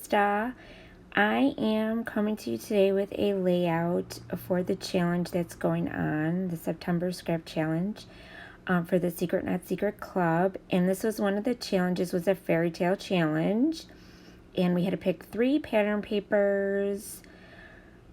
Krista. I am coming to you today with a layout for the challenge that's going on, the September Scrap Challenge for the Secret Not Secret Club. And this was one of the challenges, was a fairy tale challenge. And we had to pick 3 pattern papers.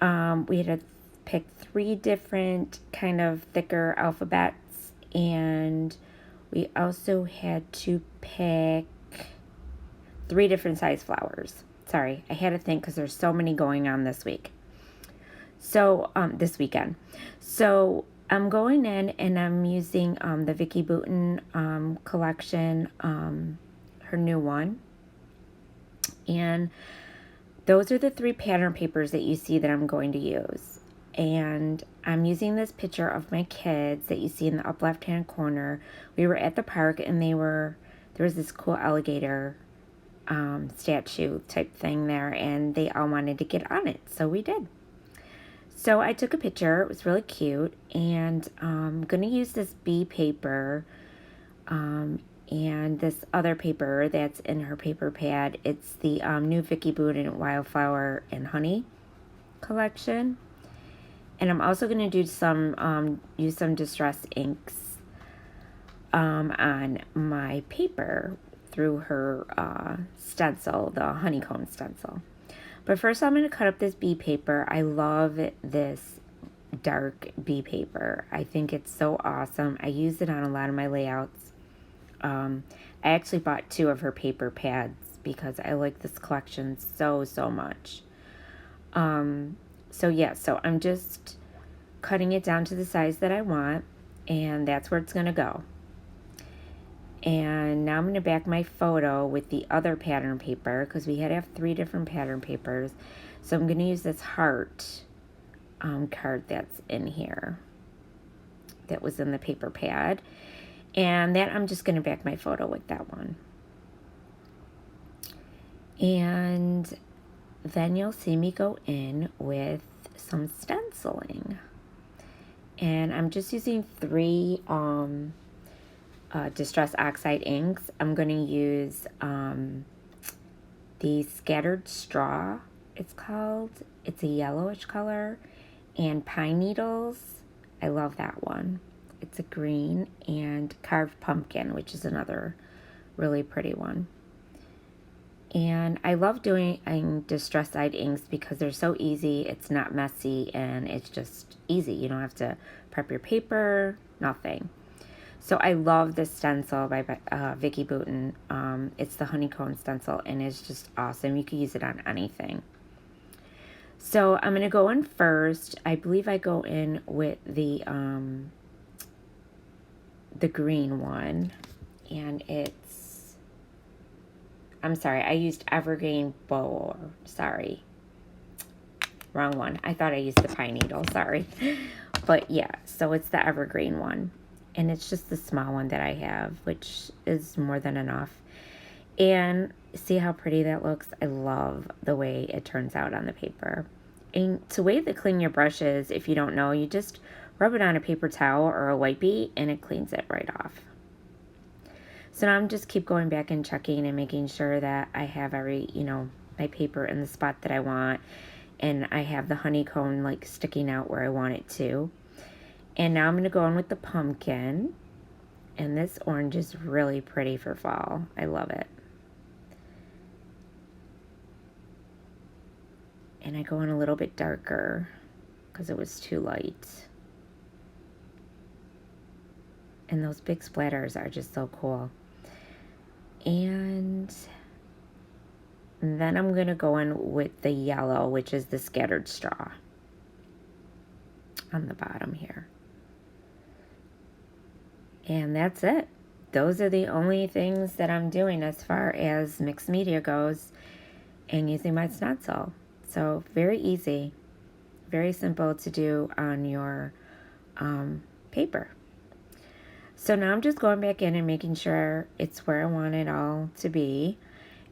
We had to pick 3 different kind of thicker alphabets. And we also had to pick 3 different size flowers. Sorry, I had to think because there's so many going on this week. So, this weekend. So, I'm going in and I'm using the Vicki Boutin collection, her new one. And those are the 3 pattern papers that you see that I'm going to use. And I'm using this picture of my kids that you see in the up left-hand corner. We were at the park and there was this cool alligator statue type thing there, and they all wanted to get on it, so we did. So I took a picture. It was really cute, and I'm going to use this bee paper and this other paper that's in her paper pad. It's the new Vicki Boutin Wildflower and Honey collection. And I'm also going to do some use some distress inks on my paper through her stencil, the honeycomb stencil. But first I'm going to cut up this bee paper. I love this dark bee paper. I think it's so awesome. I use it on a lot of my layouts. I actually bought 2 of her paper pads because I like this collection so much. So I'm just cutting it down to the size that I want, and that's where it's going to go. And now I'm going to back my photo with the other pattern paper because we had to have 3 different pattern papers. So I'm going to use this heart card that's in here that was in the paper pad. And that I'm just going to back my photo with that one. And then you'll see me go in with some stenciling. And I'm just using 3 Distress Oxide inks. I'm going to use the Scattered Straw, it's called. It's a yellowish color. And Pine Needles. I love that one. It's a green. And Carved Pumpkin, which is another really pretty one. And I love doing Distress Side inks because they're so easy. It's not messy and it's just easy. You don't have to prep your paper, nothing. So I love this stencil by Vicki Boutin. It's the honeycomb stencil, and it's just awesome. You can use it on anything. So I'm going to go in first. I believe I go in with the green one, and it's, I'm sorry, I used Evergreen Bow. Sorry, wrong one. I thought I used the Pine Needle. Sorry, but yeah. So it's the Evergreen one. And it's just the small one that I have, which is more than enough. And see how pretty that looks? I love the way it turns out on the paper. And the way to clean your brushes, if you don't know, you just rub it on a paper towel or a wipey and it cleans it right off. So now I'm just keep going back and checking and making sure that I have my paper in the spot that I want. And I have the honeycomb like sticking out where I want it to. And now I'm going to go in with the pumpkin. And this orange is really pretty for fall. I love it. And I go in a little bit darker because it was too light. And those big splatters are just so cool. And then I'm going to go in with the yellow, which is the Scattered Straw on the bottom here. And that's it. Those are the only things that I'm doing as far as mixed media goes and using my stencil. So very easy, very simple to do on your paper. So now I'm just going back in and making sure it's where I want it all to be.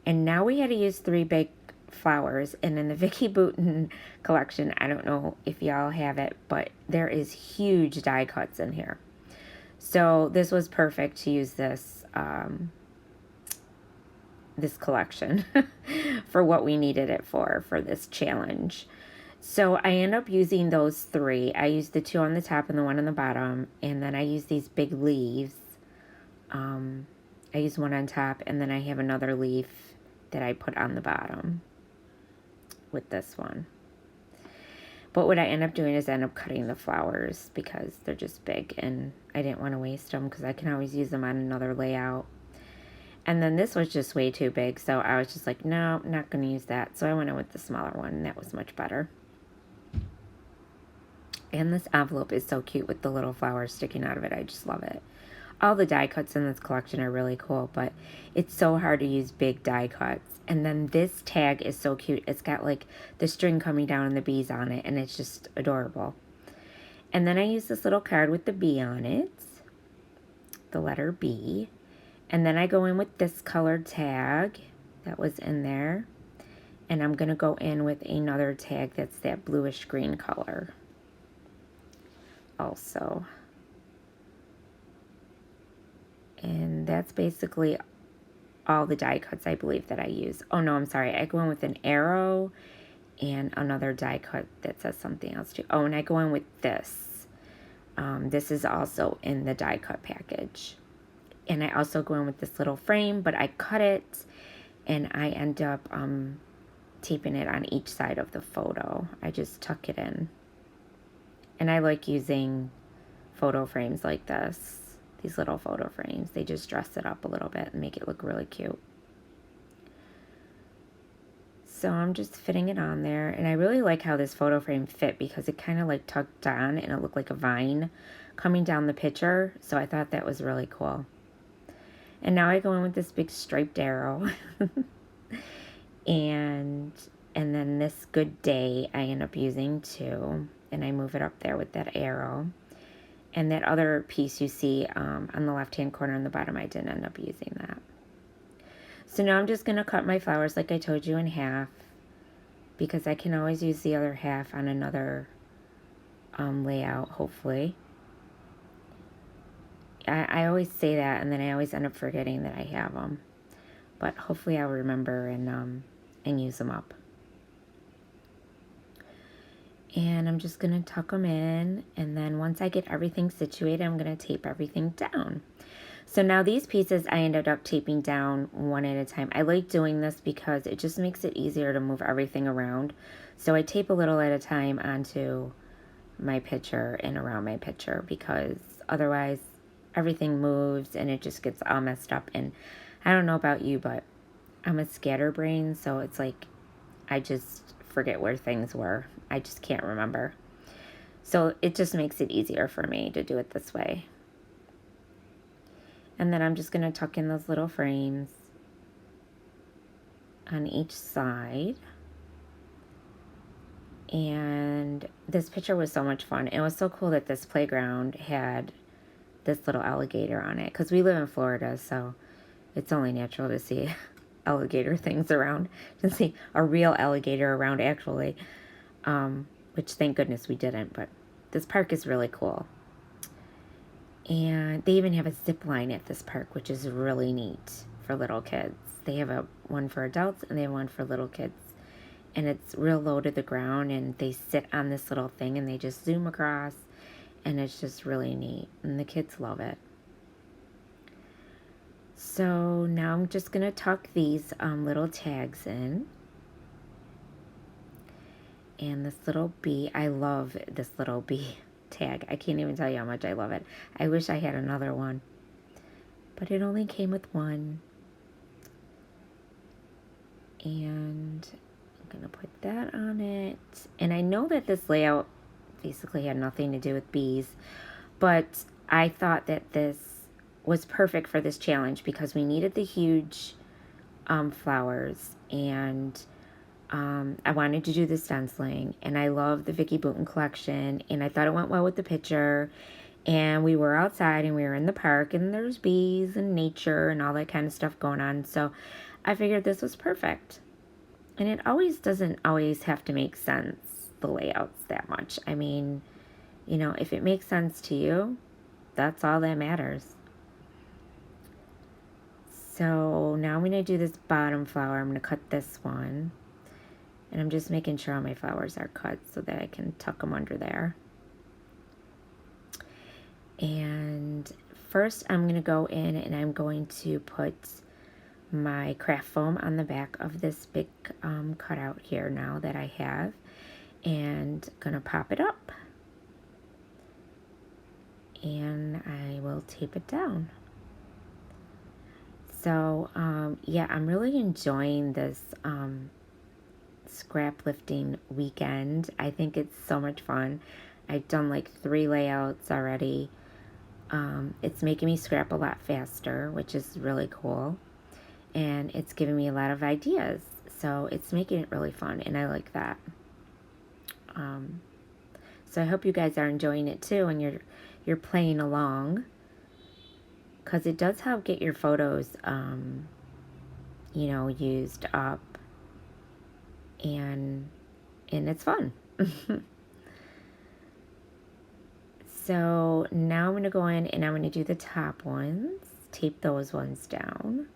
And now we had to use 3 big flowers. And in the Vicki Boutin collection, I don't know if y'all have it, but there is huge die cuts in here. So this was perfect to use this this collection for what we needed it for this challenge. So I end up using those 3. I used the 2 on the top and the 1 on the bottom, and then I use these big leaves. I use 1 on top, and then I have another leaf that I put on the bottom with this one. But what I end up doing is I end up cutting the flowers because they're just big, and I didn't want to waste them because I can always use them on another layout. And then this was just way too big, so I was just like, no, I'm not going to use that. So I went in with the smaller one, and that was much better. And this envelope is so cute with the little flowers sticking out of it. I just love it. All the die cuts in this collection are really cool, but it's so hard to use big die cuts. And then this tag is so cute. It's got like the string coming down and the bees on it, and it's just adorable. And then I use this little card with the bee on it, the letter B. And then I go in with this colored tag that was in there. And I'm going to go in with another tag that's that bluish green color also. And that's basically all the die cuts I believe that I use. Oh no, I'm sorry. I go in with an arrow and another die cut that says something else too. Oh, and I go in with this. This is also in the die cut package. And I also go in with this little frame, but I cut it and I end up taping it on each side of the photo. I just tuck it in. And I like using photo frames like this. These little photo frames. They just dress it up a little bit and make it look really cute. So I'm just fitting it on there. And I really like how this photo frame fit because it kind of like tucked on and it looked like a vine coming down the picture. So I thought that was really cool. And now I go in with this big striped arrow. and then this good day I end up using too. And I move it up there with that arrow. And that other piece you see on the left-hand corner on the bottom, I didn't end up using that. So now I'm just going to cut my flowers like I told you in half. Because I can always use the other half on another layout, hopefully. I always say that, and then I always end up forgetting that I have them. But hopefully I'll remember and use them up. And I'm just going to tuck them in, and then once I get everything situated, I'm going to tape everything down. So now these pieces I ended up taping down one at a time. I like doing this because it just makes it easier to move everything around. So I tape a little at a time onto my picture and around my picture because otherwise everything moves and it just gets all messed up. And I don't know about you, but I'm a scatterbrain, so it's like I just forget where things were. I just can't remember. So it just makes it easier for me to do it this way. And then I'm just going to tuck in those little frames on each side. And this picture was so much fun. It was so cool that this playground had this little alligator on it. Because we live in Florida, so it's only natural to see alligator things around. To see a real alligator around, actually. Which, thank goodness we didn't. But this park is really cool. And they even have a zip line at this park, which is really neat for little kids. They have one for adults and they have one for little kids. And it's real low to the ground, and they sit on this little thing and they just zoom across, and it's just really neat. And the kids love it. So now I'm just going to tuck these little tags in. And this little bee, I love this little bee tag. I can't even tell you how much I love it. I wish I had another one, but it only came with one. And I'm gonna put that on it. And I know that this layout basically had nothing to do with bees, but I thought that this was perfect for this challenge because we needed the huge flowers, and I wanted to do the stenciling, and I love the Vicki Boutin collection, and I thought it went well with the picture. And we were outside and we were in the park, and there's bees and nature and all that kind of stuff going on. So I figured this was perfect. And it doesn't always have to make sense, the layouts, that much. I mean, you know, if it makes sense to you, that's all that matters. So now I'm going to do this bottom flower. I'm going to cut this one. And I'm just making sure all my flowers are cut so that I can tuck them under there. And first I'm going to go in and I'm going to put my craft foam on the back of this big cutout here now that I have. And going to pop it up. And I will tape it down. So, yeah, I'm really enjoying this scrap lifting weekend. I think it's so much fun. I've done like 3 layouts already. It's making me scrap a lot faster, which is really cool. And it's giving me a lot of ideas. So it's making it really fun, and I like that. So I hope you guys are enjoying it too, and you're playing along. Because it does help get your photos, you know, used up. And it's fun. So now I'm going to go in and I'm going to do the top ones. Tape those ones down.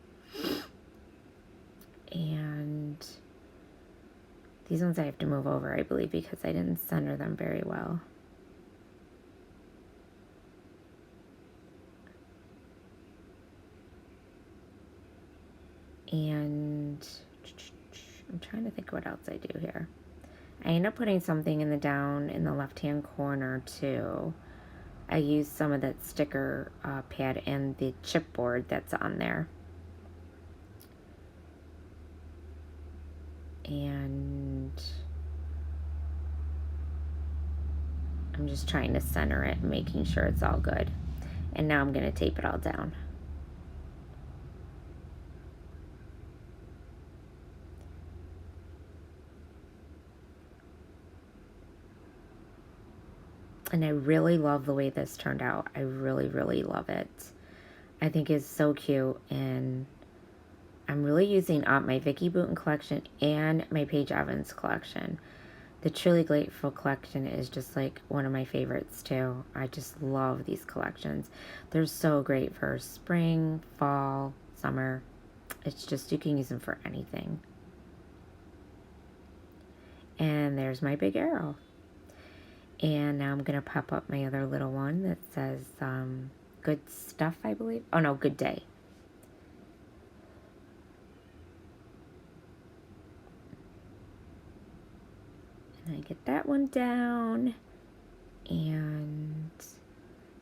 And these ones I have to move over, I believe, because I didn't center them very well. And I'm trying to think what else I do here. I end up putting something in the left-hand corner too. I use some of that sticker pad and the chipboard that's on there. And I'm just trying to center it and making sure it's all good. And now I'm going to tape it all down. And I really love the way this turned out. I really, really love it. I think it's so cute. And I'm really using up my Vicky Bouton collection and my Paige Evans collection. The Truly Grateful collection is just like one of my favorites too. I just love these collections. They're so great for spring, fall, summer. It's just, you can use them for anything. And there's my big arrow. And now I'm going to pop up my other little one that says good stuff, I believe. Oh, no, good day. And I get that one down. And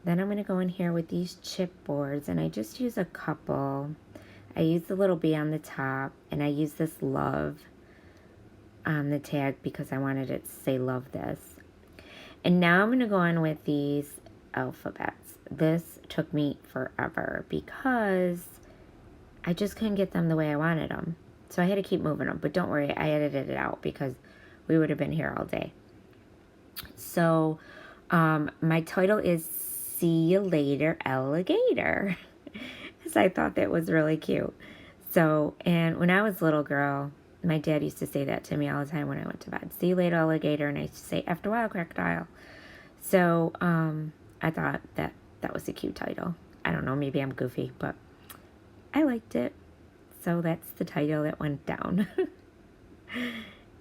then I'm going to go in here with these chipboards. And I just use a couple. I use the little bee on the top. And I use this love on the tag because I wanted it to say love this. And now I'm going to go on with these alphabets. This took me forever because I just couldn't get them the way I wanted them. So I had to keep moving them. But don't worry, I edited it out because we would have been here all day. So my title is See You Later, Alligator. Because I thought that was really cute. So, and when I was a little girl, my dad used to say that to me all the time when I went to bed. See you later, alligator. And I used to say, after a while, crocodile. So, I thought that was a cute title. I don't know, maybe I'm goofy, but I liked it. So that's the title that went down.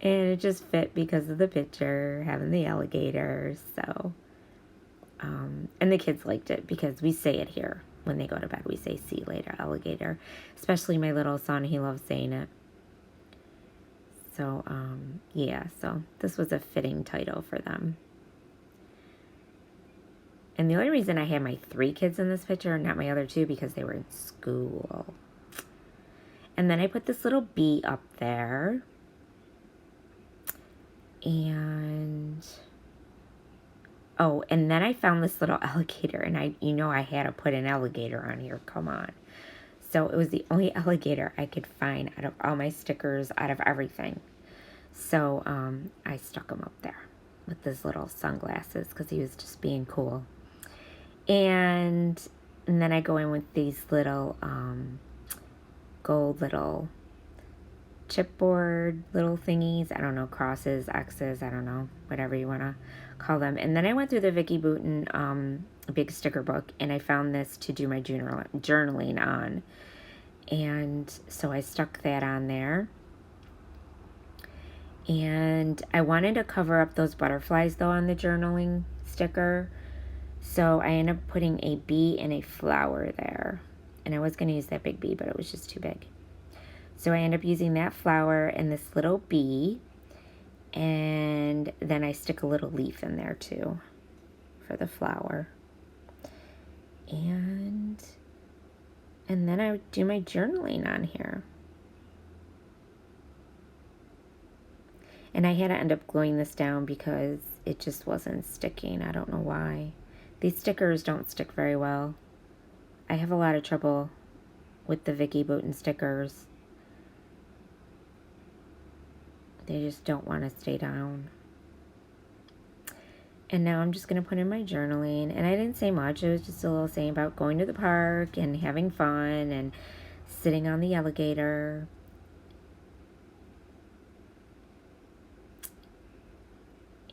And it just fit because of the picture, having the alligators. So, and the kids liked it because we say it here. When they go to bed, we say, see you later, alligator. Especially my little son, he loves saying it. So, yeah, so this was a fitting title for them. And the only reason I had my 3 kids in this picture and not my other 2 because they were in school. And then I put this little bee up there. And, oh, and then I found this little alligator. And I had to put an alligator on here. Come on. So it was the only alligator I could find out of all my stickers, out of everything. So I stuck him up there with his little sunglasses because he was just being cool. And then I go in with these little gold little chipboard little thingies. I don't know, crosses, X's, I don't know, whatever you want to call them. And then I went through the Vicky Bouton big sticker book, and I found this to do my journaling on. And so I stuck that on there. And I wanted to cover up those butterflies though on the journaling sticker. So I ended up putting a bee and a flower there. And I was going to use that big bee, but it was just too big. So I ended up using that flower and this little bee. And then I stick a little leaf in there too for the flower. And then I would do my journaling on here. And I had to end up gluing this down because it just wasn't sticking. I don't know why. These stickers don't stick very well. I have a lot of trouble with the Vicky Bouton stickers. They just don't want to stay down. And now I'm just going to put in my journaling. And I didn't say much. It was just a little saying about going to the park and having fun and sitting on the alligator.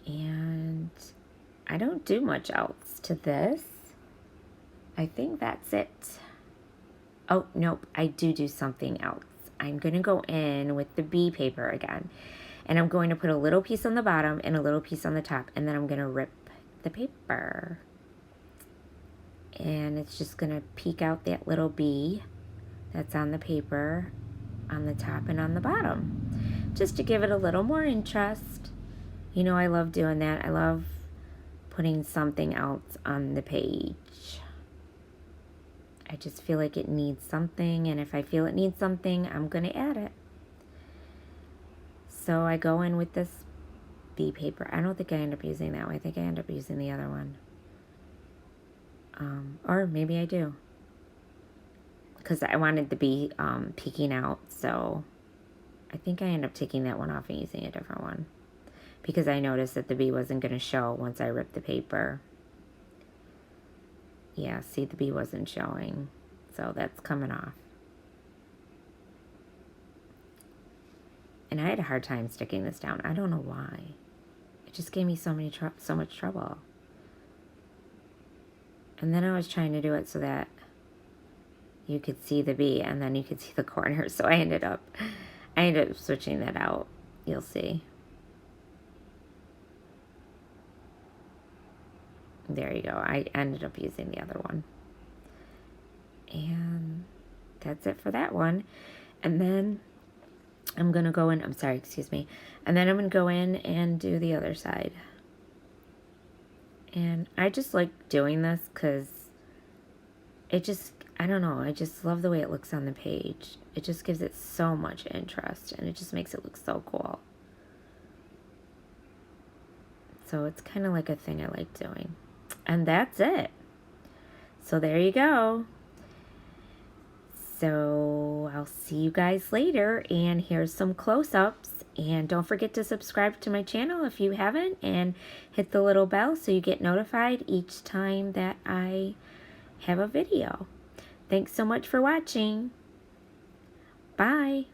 And I don't do much else to this. I think that's it. Oh, nope, I do something else. I'm going to go in with the bee paper again. And I'm going to put a little piece on the bottom and a little piece on the top. And then I'm going to rip the paper. And it's just going to peek out that little bee that's on the paper on the top and on the bottom. Just to give it a little more interest. You know, I love doing that. I love putting something else on the page. I just feel like it needs something, and if I feel it needs something, I'm going to add it. So I go in with this bee paper. I don't think I end up using that one. I think I end up using the other one. Or maybe I do. Because I wanted the bee peeking out, so I think I end up taking that one off and using a different one. Because I noticed that the bee wasn't going to show once I ripped the paper. Yeah, see, the bee wasn't showing. So that's coming off. And I had a hard time sticking this down. I don't know why. It just gave me so much trouble. And then I was trying to do it so that you could see the bee and then you could see the corner. So I ended up switching that out. You'll see. There you go. I ended up using the other one. And that's it for that one. And then I'm going to go in. I'm sorry, excuse me. And then I'm going to go in and do the other side. And I just like doing this because it just, I don't know, I just love the way it looks on the page. It just gives it so much interest and it just makes it look so cool. So it's kind of like a thing I like doing. And that's it. So there you go. So I'll see you guys later. And here's some close-ups. And don't forget to subscribe to my channel if you haven't. And hit the little bell so you get notified each time that I have a video. Thanks so much for watching. Bye.